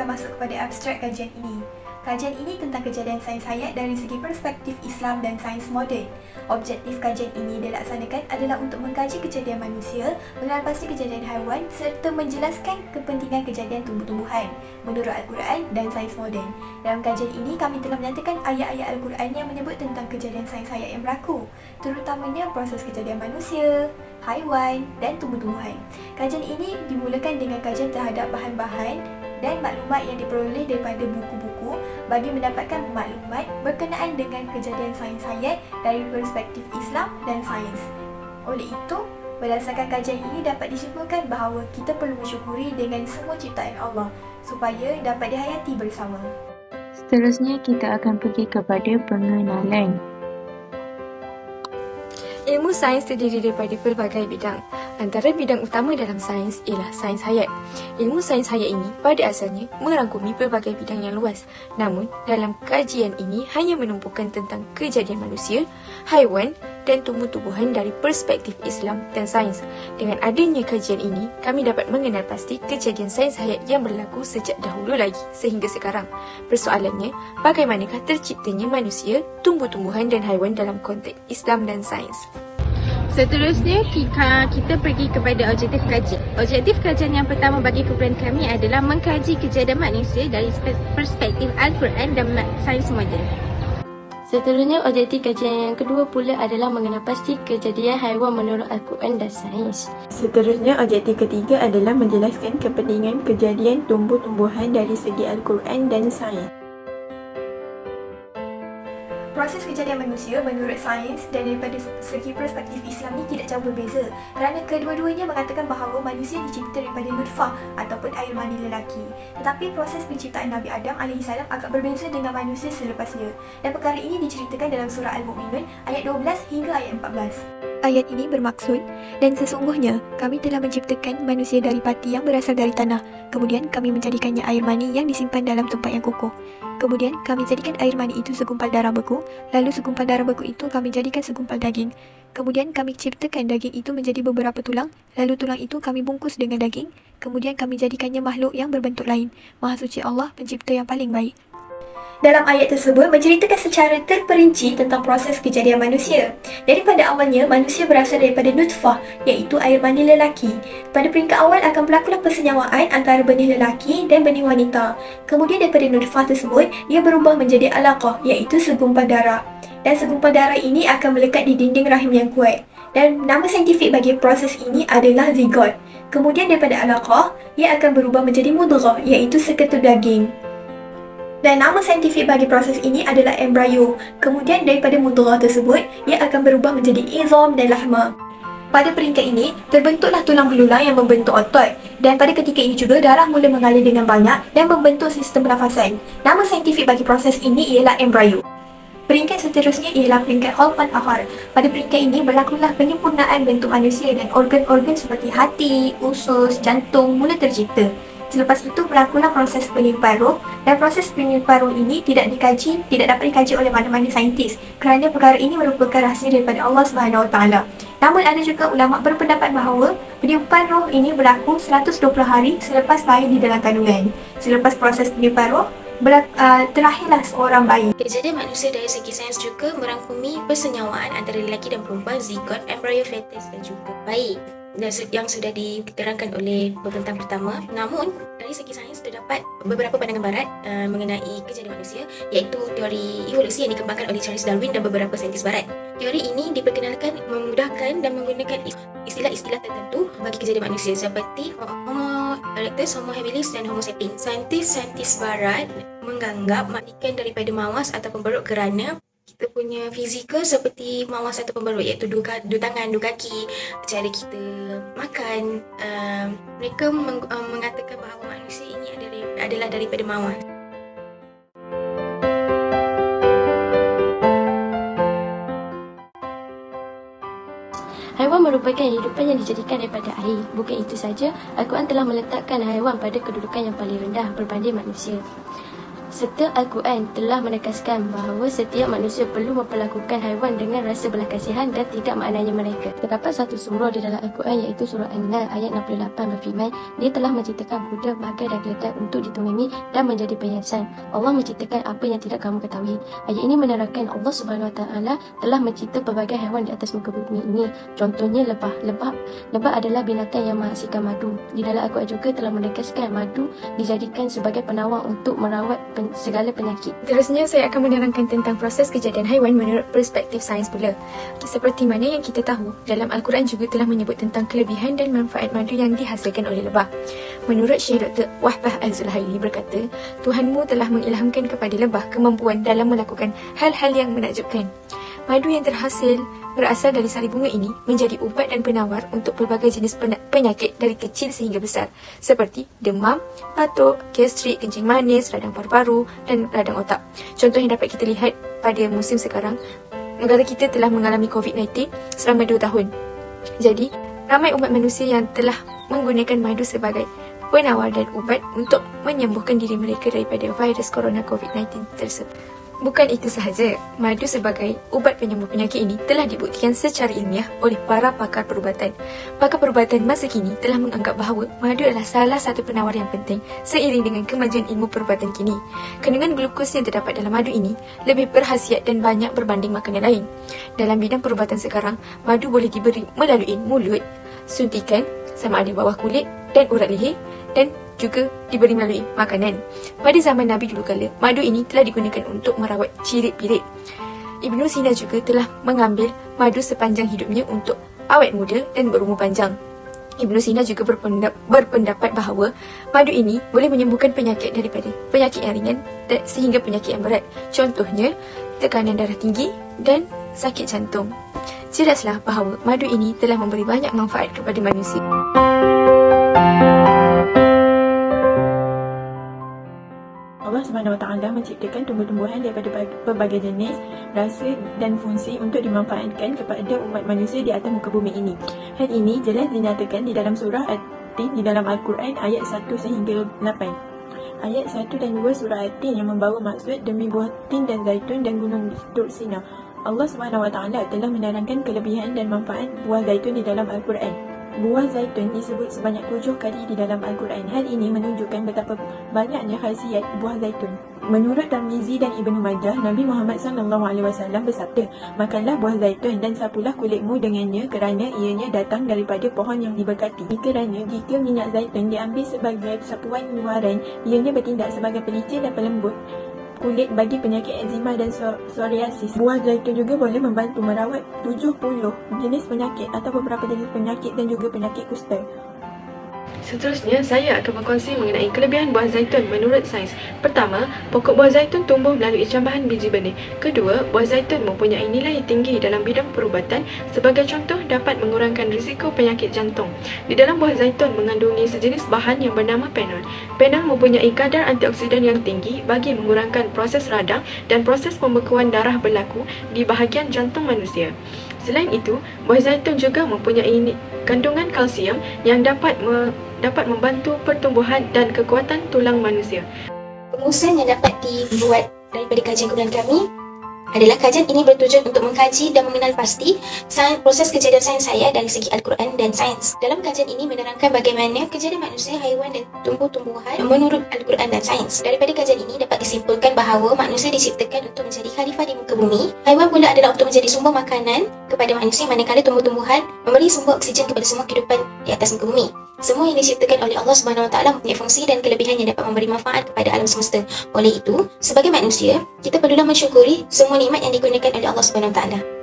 akan masuk kepada abstrak kajian ini. Kajian ini tentang kejadian sains hayat dari segi perspektif Islam dan sains moden. Objektif kajian ini dilaksanakan adalah untuk mengkaji kejadian manusia, mengenal pasti kejadian haiwan serta menjelaskan kepentingan kejadian tumbuh-tumbuhan menurut Al-Quran dan sains moden. Dalam kajian ini, kami telah menyatakan ayat-ayat Al-Quran yang menyebut tentang kejadian sains hayat yang berlaku, terutamanya proses kejadian manusia, haiwan dan tumbuh-tumbuhan. Kajian ini dimulakan dengan kajian terhadap bahan-bahan dan maklumat yang diperoleh daripada buku-buku bagi mendapatkan maklumat berkenaan dengan kejadian sains hayat dari perspektif Islam dan sains. Oleh itu, berdasarkan kajian ini dapat disimpulkan bahawa kita perlu mensyukuri dengan semua ciptaan Allah supaya dapat dihayati bersama. Seterusnya kita akan pergi kepada pengenalan. Ilmu sains terdiri daripada pelbagai bidang. Antara bidang utama dalam sains ialah sains hayat. Ilmu sains hayat ini pada asalnya merangkumi pelbagai bidang yang luas. Namun, dalam kajian ini hanya menumpukan tentang kejadian manusia, haiwan dan tumbuh-tumbuhan dari perspektif Islam dan sains. Dengan adanya kajian ini, kami dapat mengenal pasti kejadian sains hayat yang berlaku sejak dahulu lagi sehingga sekarang. Persoalannya, bagaimanakah terciptanya manusia, tumbuh-tumbuhan dan haiwan dalam konteks Islam dan sains? Seterusnya, kita pergi kepada objektif kajian. Objektif kajian yang pertama bagi kumpulan kami adalah mengkaji kejadian manusia dari perspektif Al-Quran dan sains moden. Seterusnya, objektif kajian yang kedua pula adalah mengenal pasti kejadian haiwan menurut Al-Quran dan sains. Seterusnya, objektif ketiga adalah menjelaskan kepentingan kejadian tumbuh-tumbuhan dari segi Al-Quran dan sains. Proses kejadian manusia menurut sains dan daripada segi perspektif Islam ni tidak jauh berbeza kerana kedua-duanya mengatakan bahawa manusia dicipta daripada nutfah ataupun air mani lelaki. Tetapi proses penciptaan Nabi Adam AS agak berbeza dengan manusia selepasnya, dan perkara ini diceritakan dalam surah Al-Mu'minun ayat 12 hingga ayat 14. Ayat ini bermaksud, dan sesungguhnya kami telah menciptakan manusia dari pati yang berasal dari tanah. Kemudian kami menjadikannya air mani yang disimpan dalam tempat yang kukuh. Kemudian kami jadikan air mani itu segumpal darah beku. Lalu segumpal darah beku itu kami jadikan segumpal daging. Kemudian kami ciptakan daging itu menjadi beberapa tulang. Lalu tulang itu kami bungkus dengan daging. Kemudian kami jadikannya makhluk yang berbentuk lain. Maha suci Allah, pencipta yang paling baik. Dalam ayat tersebut menceritakan secara terperinci tentang proses kejadian manusia. Daripada awalnya, manusia berasal daripada nutfah, iaitu air mani lelaki. Pada peringkat awal akan berlakulah persenyawaan antara benih lelaki dan benih wanita. Kemudian daripada nutfah tersebut, ia berubah menjadi alaqah, iaitu segumpal darah. Dan segumpal darah ini akan melekat di dinding rahim yang kuat. Dan nama saintifik bagi proses ini adalah zigot. Kemudian daripada alaqah, ia akan berubah menjadi mudghah, iaitu seketul daging. Dan nama saintifik bagi proses ini adalah embrio. Kemudian daripada mudghah tersebut, ia akan berubah menjadi izam dan lahma. Pada peringkat ini, terbentuklah tulang belulang yang membentuk otot. Dan pada ketika ini juga, darah mula mengalir dengan banyak dan membentuk sistem pernafasan. Nama saintifik bagi proses ini ialah embrio. Peringkat seterusnya ialah peringkat khalqan akhar. Pada peringkat ini berlakulah penyempurnaan bentuk manusia dan organ-organ seperti hati, usus, jantung mula tercipta. Selepas itu berlakulah proses peniupan roh, dan proses peniupan roh ini tidak dapat dikaji oleh mana-mana saintis kerana perkara ini merupakan rahsia daripada Allah SWT. Namun ada juga ulama berpendapat bahawa peniupan roh ini berlaku 120 hari selepas lahir di dalam kandungan. Selepas proses peniupan roh, terakhirlah seorang bayi. Kejadian manusia dari segi sains juga merangkumi persenyawaan antara lelaki dan perempuan, zigot, embrio fetus dan juga bayi yang sudah diterangkan oleh pembentang pertama. Namun dari segi sains terdapat beberapa pandangan barat mengenai kejadian manusia, iaitu teori evolusi yang dikembangkan oleh Charles Darwin dan beberapa saintis barat. Teori ini diperkenalkan memudahkan dan menggunakan istilah-istilah tertentu bagi kejadian manusia seperti Homo erectus, Homo habilis dan Homo sapiens. Saintis barat menganggap majikan daripada mawas atau pemberut kerana kita punya fizikal seperti mawas atau pemberut, iaitu dua tangan, dua kaki, cara kita makan. Mereka mengatakan bahawa manusia ini adalah daripada mawas. Haiwan merupakan hidupan yang dijadikan daripada air. Bukan itu saja, Al-Quran telah meletakkan haiwan pada kedudukan yang paling rendah berbanding manusia. Serta Al-Quran telah menegaskan bahawa setiap manusia perlu memperlakukan haiwan dengan rasa belas kasihan dan tidak maknanya mereka. Terdapat satu surah di dalam Al-Quran iaitu surah An-Nahl ayat 68 berfirman, Dia telah menciptakan kuda, bagai dan kereta untuk ditunggangi dan menjadi perhiasan. Allah menciptakan apa yang tidak kamu ketahui. Ayat ini menerangkan Allah Subhanahu Wa Taala telah mencipta pelbagai haiwan di atas muka bumi ini. Contohnya lebah. Lebah adalah binatang yang menghasilkan madu. Di dalam Al-Quran juga telah menegaskan madu dijadikan sebagai penawar untuk merawat segala penyakit. Seterusnya, saya akan menerangkan tentang proses kejadian haiwan menurut perspektif sains pula. Seperti mana yang kita tahu, dalam Al-Quran juga telah menyebut tentang kelebihan dan manfaat madu yang dihasilkan oleh lebah. Menurut Syekh Dr. Wahbah Al-Zulhaili berkata, Tuhanmu telah mengilhamkan kepada lebah kemampuan dalam melakukan hal-hal yang menakjubkan. Madu yang berasal dari sari bunga ini menjadi ubat dan penawar untuk pelbagai jenis penyakit dari kecil sehingga besar, seperti demam, batuk, gastrik, kencing manis, radang paru-paru dan radang otak. Contoh yang dapat kita lihat pada musim sekarang, negara kita telah mengalami COVID-19 selama 2 tahun. Jadi, ramai umat manusia yang telah menggunakan madu sebagai penawar dan ubat untuk menyembuhkan diri mereka daripada virus corona COVID-19 tersebut. Bukan itu sahaja, madu sebagai ubat penyembuh penyakit ini telah dibuktikan secara ilmiah oleh para pakar perubatan. Pakar perubatan masa kini telah menganggap bahawa madu adalah salah satu penawar yang penting seiring dengan kemajuan ilmu perubatan kini. Kandungan glukos yang terdapat dalam madu ini lebih berkhasiat dan banyak berbanding makanan lain. Dalam bidang perubatan sekarang, madu boleh diberi melalui mulut, suntikan sama ada bawah kulit dan urat leher, dan juga diberi melalui makanan. Pada zaman Nabi dulu kala, madu ini telah digunakan untuk merawat cirit-pirit. Ibnu Sina juga telah mengambil madu sepanjang hidupnya untuk awet muda dan berumur panjang. Ibnu Sina juga berpendapat bahawa madu ini boleh menyembuhkan penyakit daripada penyakit yang ringan sehingga penyakit yang berat. Contohnya, tekanan darah tinggi dan sakit jantung. Jelaslah bahawa madu ini telah memberi banyak manfaat kepada manusia. Allah Subhanahu Wa Taala menciptakan tumbuh-tumbuhan daripada pelbagai jenis, rasa dan fungsi untuk dimanfaatkan kepada umat manusia di atas muka bumi ini. Hal ini jelas dinyatakan di dalam surah At-Tin di dalam Al-Quran ayat 1 sehingga 8. Ayat 1 dan 2 surah At-Tin yang membawa maksud demi buah tin dan zaitun dan gunung Tur Sina. Allah Subhanahu Wa Taala telah menerangkan kelebihan dan manfaat buah zaitun di dalam Al-Quran. Buah zaitun disebut sebanyak 7 kali di dalam Al-Quran. Hal ini menunjukkan betapa banyaknya khasiat buah zaitun. Menurut Tirmizi dan Ibnu Majah, Nabi Muhammad SAW bersabda, "Makanlah buah zaitun dan sapulah kulitmu dengannya kerana ianya datang daripada pohon yang diberkati." Kerana jika minyak zaitun diambil sebagai sapuan luaran, ianya bertindak sebagai pelicin dan pelembut kulit bagi penyakit eczema dan psoriasis. Buah zaitun juga boleh membantu merawat 70 jenis penyakit atau beberapa jenis penyakit dan juga penyakit kusta. Seterusnya, saya akan berkongsi mengenai kelebihan buah zaitun menurut sains. Pertama, pokok buah zaitun tumbuh melalui cambahan biji benih. Kedua, buah zaitun mempunyai nilai tinggi dalam bidang perubatan. Sebagai contoh, dapat mengurangkan risiko penyakit jantung. Di dalam buah zaitun mengandungi sejenis bahan yang bernama penol. Penol mempunyai kadar antioksidan yang tinggi bagi mengurangkan proses radang dan proses pembekuan darah berlaku di bahagian jantung manusia. Selain itu, buah zaitun juga mempunyai kandungan kalsium yang dapat membantu pertumbuhan dan kekuatan tulang manusia. Rumusan yang dapat dibuat daripada kajian kumpulan kami adalah kajian ini bertujuan untuk mengkaji dan mengenal pasti proses kejadian sains hayat dari segi Al-Quran dan sains. Dalam kajian ini menerangkan bagaimana kejadian manusia, haiwan dan tumbuh-tumbuhan menurut Al-Quran dan sains. Daripada kajian ini dapat disimpulkan bahawa manusia diciptakan untuk menjadi khalifah di muka bumi. Haiwan pula adalah untuk menjadi sumber makanan kepada manusia, manakala tumbuh-tumbuhan memberi sumber oksigen kepada semua kehidupan di atas muka bumi. Semua yang diciptakan oleh Allah Subhanahu Wa Taala mempunyai fungsi dan kelebihan yang dapat memberi manfaat kepada alam semesta. Oleh itu, sebagai manusia, kita perlulah mensyukuri semua nikmat yang digunakan oleh Allah Subhanahu Wa Taala.